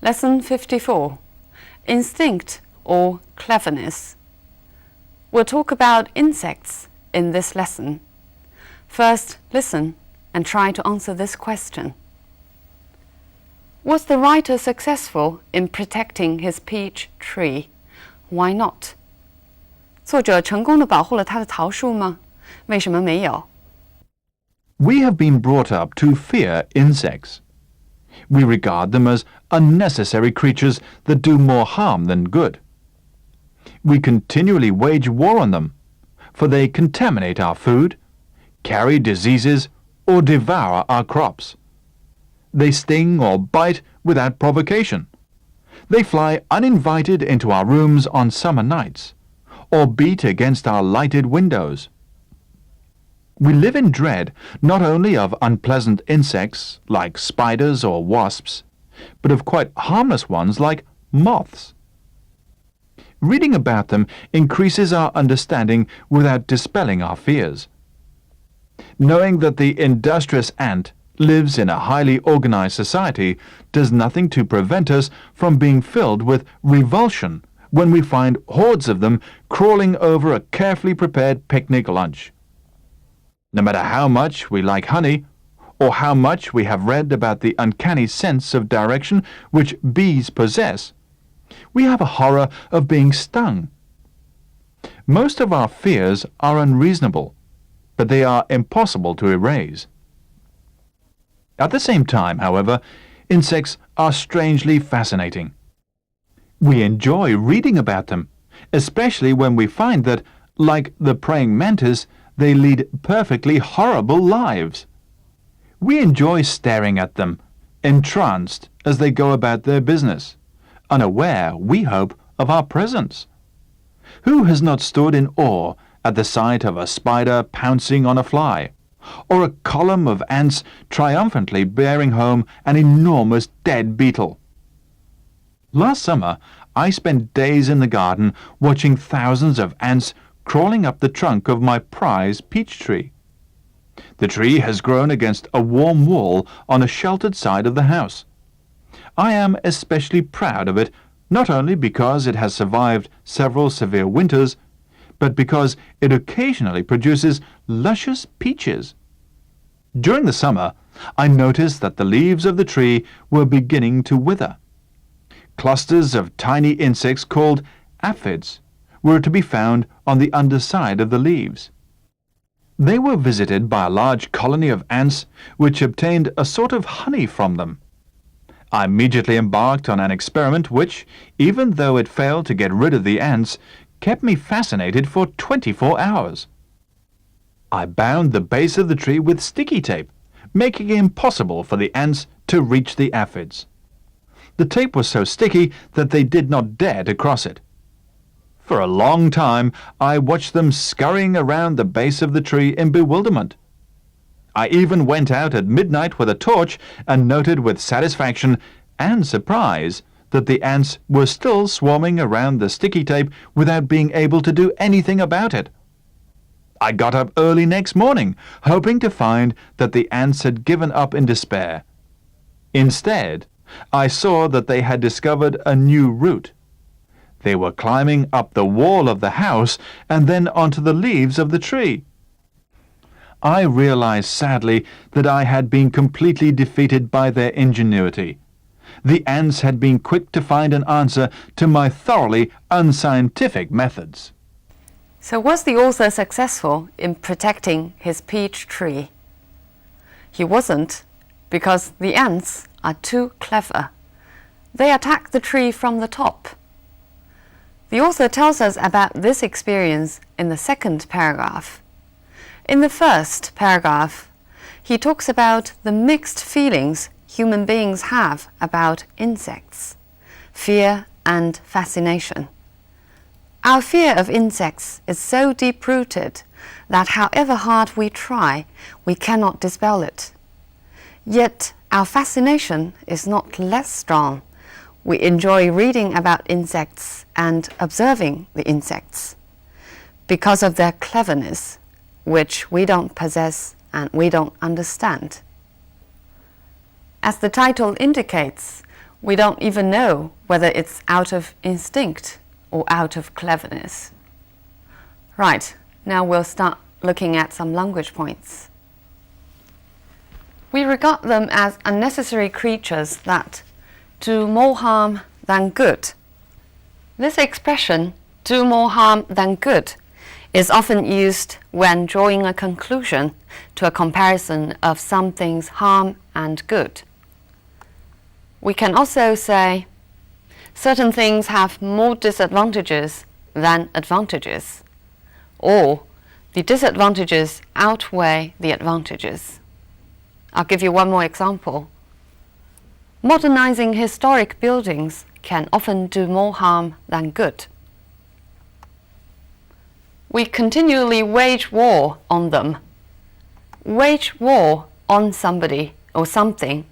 Lesson 54. Instinct or cleverness. We'll talk about insects in this lesson. First, listen and try to answer this question. Was the writer successful in protecting his peach tree? Why not? 作者成功地保护了他的桃树吗？为什么没有？ We have been brought up to fear insects. We regard them as unnecessary creatures that do more harm than good. We continually wage war on them, for they contaminate our food, carry diseases, or devour our crops. They sting or bite without provocation. They fly uninvited into our rooms on summer nights, or beat against our lighted windows. We live in dread not only of unpleasant insects like spiders or wasps, but of quite harmless ones like moths. Reading about them increases our understanding without dispelling our fears. Knowing that the industrious ant lives in a highly organized society does nothing to prevent us from being filled with revulsion when we find hordes of them crawling over a carefully prepared picnic lunch. No matter how much we like honey, or how much we have read about the uncanny sense of direction which bees possess, we have a horror of being stung. Most of our fears are unreasonable, but they are impossible to erase. At the same time, however, insects are strangely fascinating. We enjoy reading about them, especially when we find that, like the praying mantis, they lead perfectly horrible lives. We enjoy staring at them, entranced as they go about their business, unaware, we hope, of our presence. Who has not stood in awe at the sight of a spider pouncing on a fly, or a column of ants triumphantly bearing home an enormous dead beetle? Last summer, I spent days in the garden watching thousands of ants crawling up the trunk of my prize peach tree. The tree has grown against a warm wall on a sheltered side of the house. I am especially proud of it, not only because it has survived several severe winters, but because it occasionally produces luscious peaches. During the summer, I noticed that the leaves of the tree were beginning to wither. Clusters of tiny insects called aphids were to be found on the underside of the leaves. They were visited by a large colony of ants which obtained a sort of honey from them. I immediately embarked on an experiment which, even though it failed to get rid of the ants, kept me fascinated for 24 hours. I bound the base of the tree with sticky tape, making it impossible for the ants to reach the aphids. The tape was so sticky that they did not dare to cross it. For a long time, I watched them scurrying around the base of the tree in bewilderment. I even went out at midnight with a torch and noted with satisfaction and surprise that the ants were still swarming around the sticky tape without being able to do anything about it. I got up early next morning, hoping to find that the ants had given up in despair. Instead, I saw that they had discovered a new route. They were climbing up the wall of the house and then onto the leaves of the tree. I realized sadly that I had been completely defeated by their ingenuity. The ants had been quick to find an answer to my thoroughly unscientific methods. So was the author successful in protecting his peach tree? He wasn't, because the ants are too clever. They attack the tree from the top. The author tells us about this experience in the second paragraph. In the first paragraph, he talks about the mixed feelings human beings have about insects, fear and fascination. Our fear of insects is so deep-rooted that however hard we try, we cannot dispel it. Yet our fascination is not less strong. We enjoy reading about insects and observing the insects because of their cleverness, which we don't possess and we don't understand. As the title indicates, We don't even know whether it's out of instinct or out of cleverness. Right, now we'll start looking at some language points. We regard them as unnecessary creatures that do more harm than good. This expression, do more harm than good, is often used when drawing a conclusion to a comparison of something's harm and good. We can also say, certain things have more disadvantages than advantages, or the disadvantages outweigh the advantages. I'll give you one more example. Modernizing historic buildings can often do more harm than good. We continually wage war on them. Wage war on somebody or something,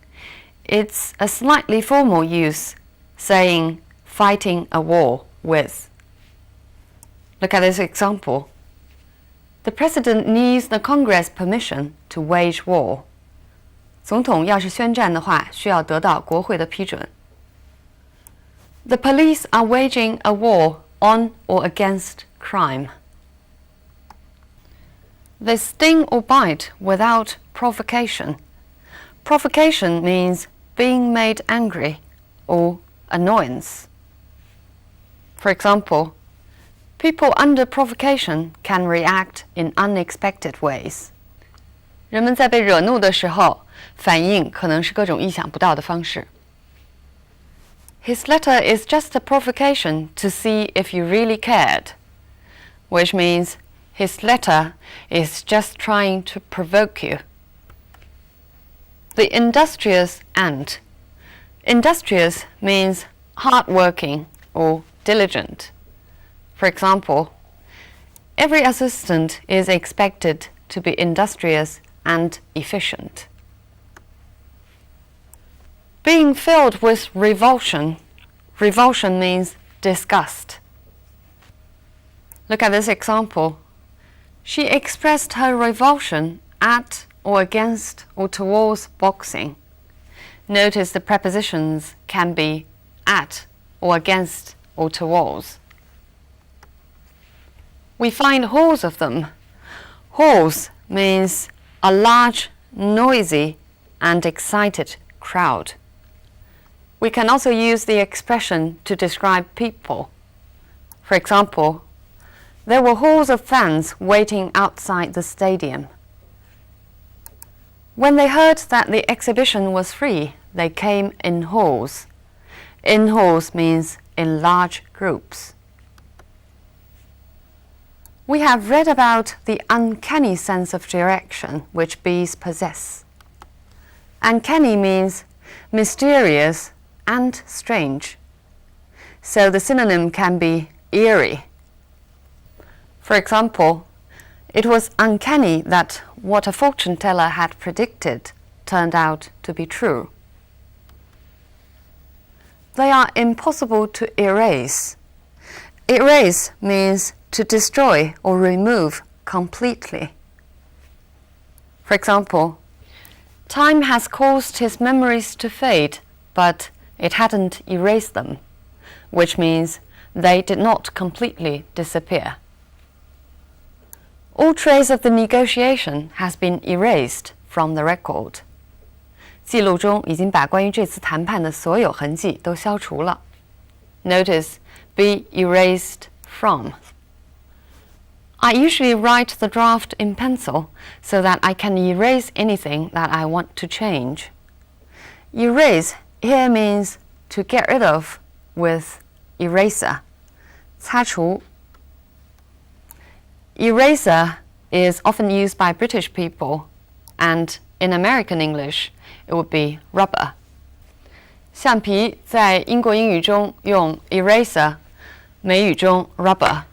it's a slightly formal use, saying fighting a war with. Look at this example. The president needs the Congress permission to wage war. 总统要是宣战的话，需要得到国会的批准。The police are waging a war on or against crime. They sting or bite without provocation. Provocation means being made angry or annoyance. For example, people under provocation can react in unexpected ways. 人们在被惹怒的时候，反应可能是各种意想不到的方式。His letter is just a provocation to see if you really cared, which means his letter is just trying to provoke you. The industrious ant. Industrious means hardworking or diligent. For example, every assistant is expected to be industrious and efficient. Being filled with revulsion. Revulsion means disgust. Look at this example. She expressed her revulsion at or against or towards boxing. Notice the prepositions can be at or against or towards. We find hordes of them. Hordes means a large, noisy and excited crowd. We can also use the expression to describe people. For example, there were hordes of fans waiting outside the stadium. When they heard that the exhibition was free, they came in hordes. In hordes means in large groups. We have read about the uncanny sense of direction which bees possess. Uncanny means mysterious and strange. So the synonym can be eerie. For example, it was uncanny that what a fortune teller had predicted turned out to be true. They are impossible to erase. Erase means to destroy or remove completely. For example, time has caused his memories to fade, but it hadn't erased them, which means they did not completely disappear. All trace of the negotiation has been erased from the record. 记录中已经把关于这次谈判的所有痕迹都消除了。Notice, be erased from. I usually write the draft in pencil so that I can erase anything that I want to change. Erase here means to get rid of with eraser. 擦除. Eraser is often used by British people, and in American English, it would be rubber. 橡皮在英国英语中用 eraser, 美语中 rubber.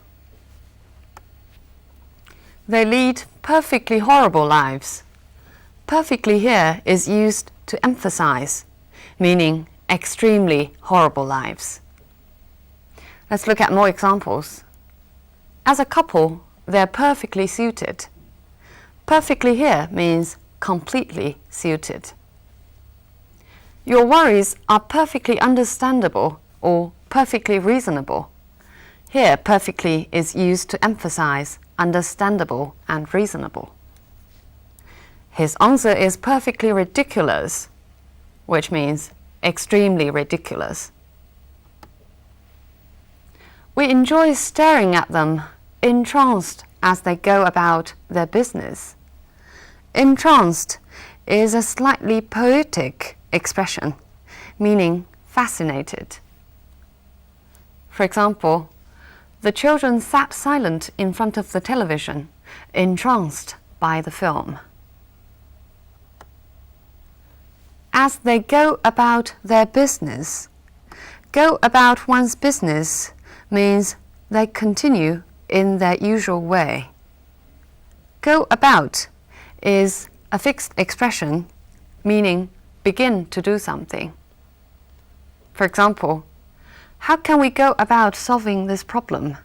They lead perfectly horrible lives. Perfectly here is used to emphasize, meaning extremely horrible lives. Let's look at more examples. As a couple, they're perfectly suited. Perfectly here means completely suited. Your worries are perfectly understandable or perfectly reasonable. Here, perfectly is used to emphasize understandable and reasonable. His answer is perfectly ridiculous, which means extremely ridiculous. We enjoy staring at them, entranced as they go about their business. Entranced is a slightly poetic expression, meaning fascinated. For example, the children sat silent in front of the television, entranced by the film. As they go about their business. Go about one's business means they continue in their usual way. Go about is a fixed expression, meaning begin to do something. For example, how can we go about solving this problem?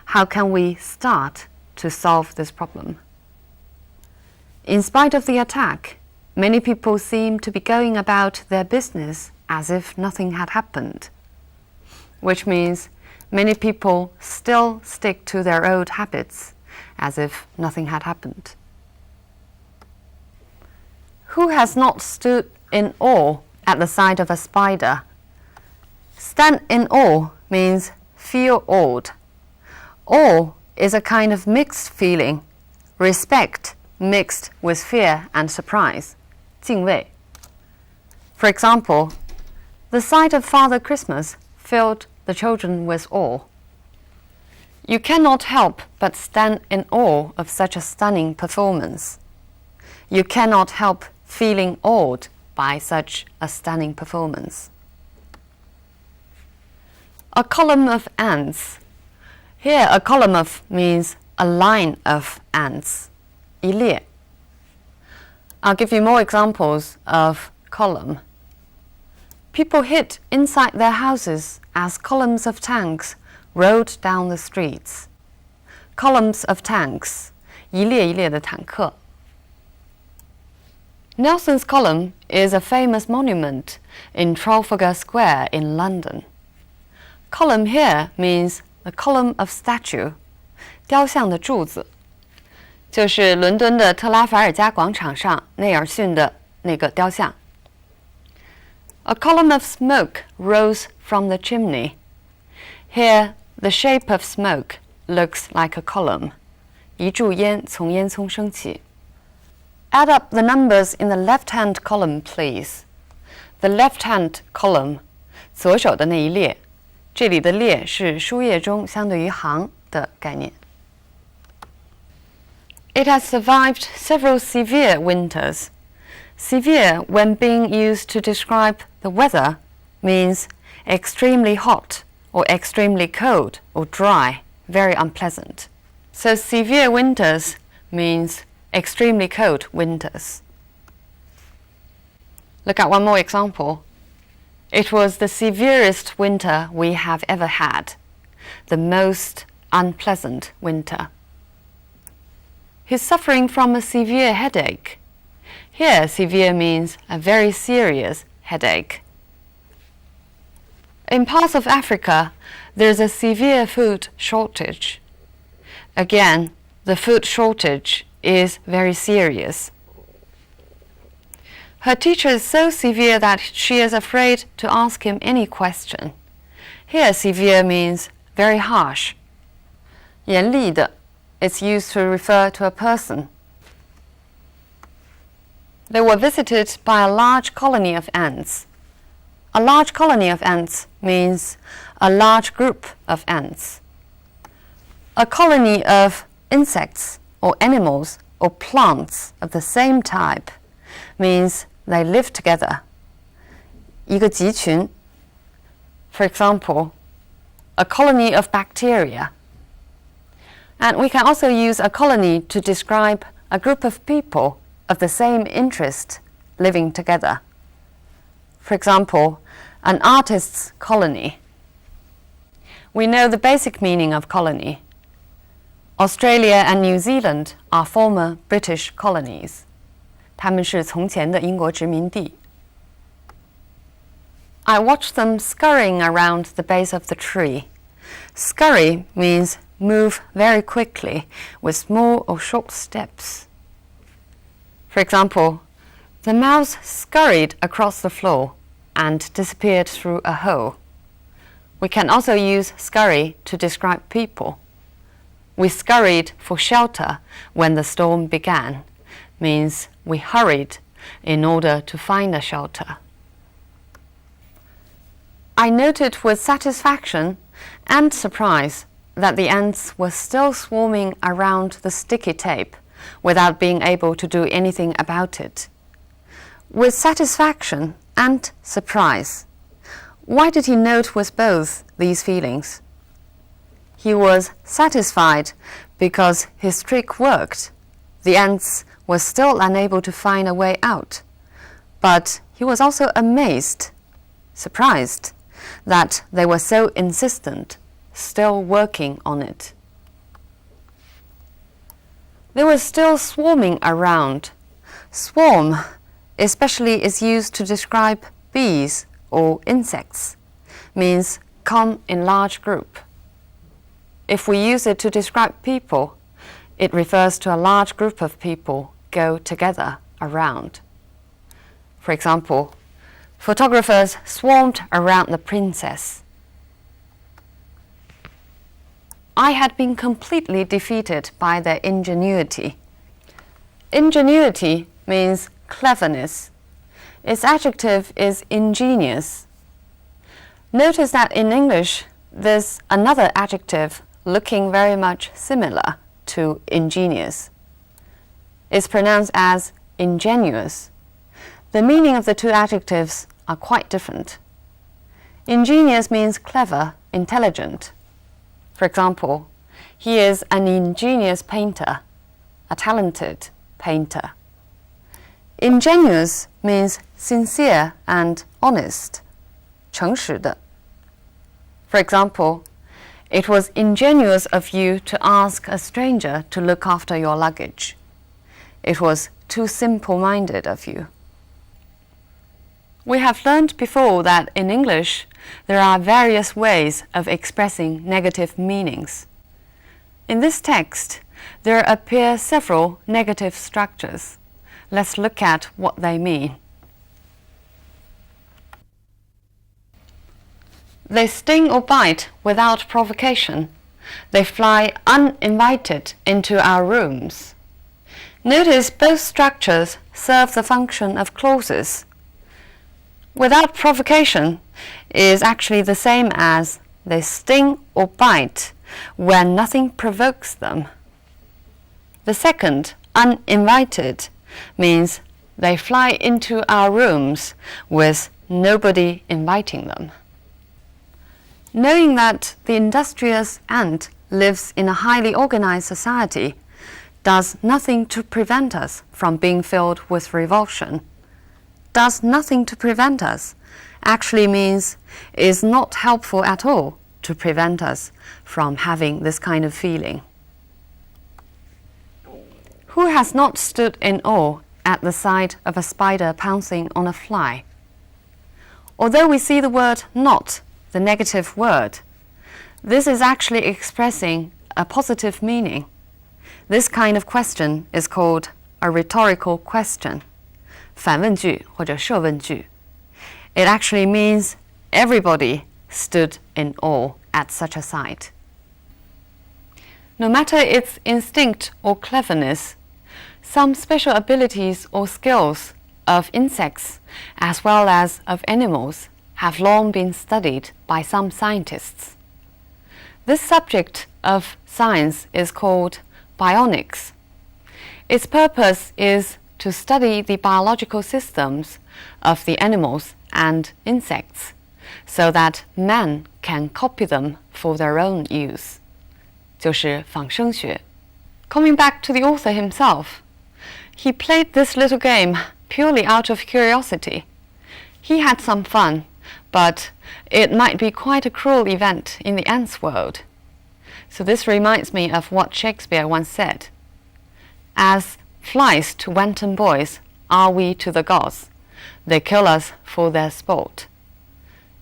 How can we start to solve this problem? In spite of the attack, many people seem to be going about their business as if nothing had happened, which means many people still stick to their old habits as if nothing had happened. Who has not stood in awe at the sight of a spider? Stand in awe means feel awed. Awe is a kind of mixed feeling, respect mixed with fear and surprise, 敬畏. For example, the sight of Father Christmas filled the children with awe. You cannot help but stand in awe of such a stunning performance. You cannot help feeling awed by such a stunning performance. A column of ants. Here, a column of means a line of ants, 一列. I'll give you more examples of column. People hid inside their houses as columns of tanks rode down the streets. Columns of tanks, 一列一列的坦克. Nelson's Column is a famous monument in Trafalgar Square in London. Column here means the column of statue, 雕像的柱子，就是伦敦的特拉法尔加广场上内尔逊的那个雕像。A column of smoke rose from the chimney. Here, the shape of smoke looks like a column. 一柱烟从烟囱升起。Add up the numbers in the left-hand column, please. The left-hand column, 左手的那一列，这里的列是书页中相对于行的概念。It has survived several severe winters. Severe, when being used to describe the weather, means extremely hot or extremely cold or dry, very unpleasant. So severe winters means extremely cold winters. Look at one more example. It was the severest winter we have ever had, the most unpleasant winter. He's suffering from a severe headache. Here, severe means a very serious headache. In parts of Africa, there's a severe food shortage. Again, the food shortage is very serious. Her teacher is so severe that she is afraid to ask him any question. Here, severe means very harsh. 严厉的 is used to refer to a person. They were visited by a large colony of ants. A large colony of ants means a large group of ants. A colony of insects or animals or plants of the same type means they live together. 一个集群. For example, a colony of bacteria. And we can also use a colony to describe a group of people of the same interest living together. For example, an artist's colony. We know the basic meaning of colony. Australia and New Zealand are former British colonies. 它们是从前的英国殖民地。I watched them scurrying around the base of the tree. Scurry means move very quickly with small or short steps. For example, the mouse scurried across the floor and disappeared through a hole. We can also use scurry to describe people. We scurried for shelter when the storm began, means we hurried in order to find a shelter. I noted with satisfaction and surprise that the ants were still swarming around the sticky tape without being able to do anything about it. With satisfaction and surprise, why did he note with both these feelings? He was satisfied because his trick worked. The ants were still unable to find a way out. But he was also amazed, surprised, that they were so insistent, still working on it. They were still swarming around. Swarm especially is used to describe bees or insects, means come in large group. If we use it to describe people, it refers to a large group of people go together around. For example, photographers swarmed around the princess. I had been completely defeated by their ingenuity. Ingenuity means cleverness. Its adjective is ingenious. Notice that in English, there's another adjective looking very much similar to ingenious. It's pronounced as ingenuous. The meaning of the two adjectives are quite different. Ingenious means clever, intelligent. For example, he is an ingenious painter, a talented painter. Ingenuous means sincere and honest, 诚实的. For example, it was ingenuous of you to ask a stranger to look after your luggage. It was too simple-minded of you. We have learned before that in English, there are various ways of expressing negative meanings. In this text, there appear several negative structures. Let's look at what they mean. They sting or bite without provocation. They fly uninvited into our rooms. Notice both structures serve the function of clauses. Without provocation is actually the same as they sting or bite when nothing provokes them. The second, uninvited, means they fly into our rooms with nobody inviting them. Knowing that the industrious ant lives in a highly organized society does nothing to prevent us from being filled with revulsion. Does nothing to prevent us actually means is not helpful at all to prevent us from having this kind of feeling. Who has not stood in awe at the sight of a spider pouncing on a fly? Although we see the word not, the negative word, this is actually expressing a positive meaning. This kind of question is called a rhetorical question, 反问句或者设问句. It actually means everybody stood in awe at such a sight. No matter its instinct or cleverness, some special abilities or skills of insects as well as of animals have long been studied by some scientists. This subject of science is called bionics. Its purpose is to study the biological systems of the animals and insects so that man can copy them for their own use. 就是仿生学. Coming back to the author himself, he played this little game purely out of curiosity. He had some fun, but it might be quite a cruel event in the ants' world. So this reminds me of what Shakespeare once said. As flies to wanton boys are we to the gods. They kill us for their sport.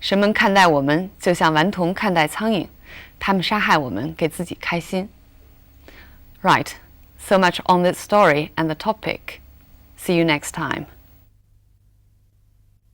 人们看待我们就像顽童看待苍蝇，他们杀害我们给自己开心。Right, so much on this story and the topic. See you next time.